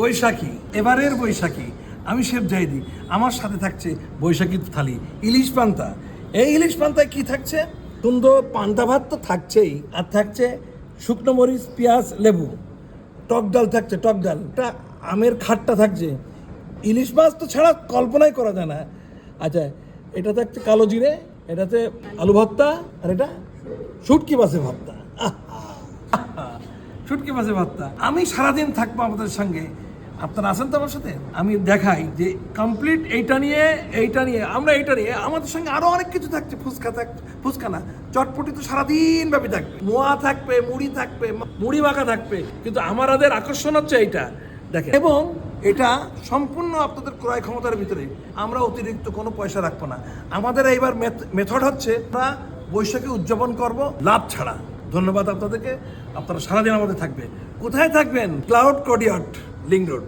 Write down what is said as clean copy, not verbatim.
বৈশাখী, এবারের বৈশাখী। আমি শেফ জাহিদি, আমার সাথে থাকছে বৈশাখী থালি, ইলিশ পান্তা। এই ইলিশ পান্তায় কি থাকছে? সুন্দর পান্তা ভাত তো থাকছেই, আর থাকছে শুকনো মরিচ, পেঁয়াজ, লেবু, টক ডাল থাকছে, টক ডাল, একটা আমের খাট্টা থাকছে। ইলিশ মাছ তো ছাড়া কল্পনাই করা যায় না। আচ্ছা, এটা থাকছে কালো জিরে, এটাতে আলু ভর্তা, আর এটা শুটকি মাছের ভর্তা। শুটকি মাছের ভর্তা। আমি সারাদিন থাকবো আপনাদের সঙ্গে। আপনারা আছেন তো আমার সাথে? আমি দেখাই যে কমপ্লিট এইটা নিয়ে আমরা এইটা নিয়ে আমাদের সঙ্গে আরো অনেক কিছু থাকছে। ফুচকা না, চটপটি তো সারাদিন ব্যাপী থাকবে, মোয়া থাকবে, মুড়ি থাকবে, মুড়ি মাখা থাকবে। কিন্তু আমাদের আকর্ষণ হচ্ছে এইটা দেখেন, এবং এটা সম্পূর্ণ আপনাদের ক্রয় ক্ষমতার ভিতরে। আমরা অতিরিক্ত কোনো পয়সা রাখবো না। আমাদের এইবার মেথড হচ্ছে আমরা বৈশাখী উদযাপন করব লাভ ছাড়া। ধন্যবাদ আপনাদেরকে। আপনারা সারাদিন আমাদের থাকবে। কোথায় থাকবেন? ক্লাউড কোডিয়ট, লিংক রোড।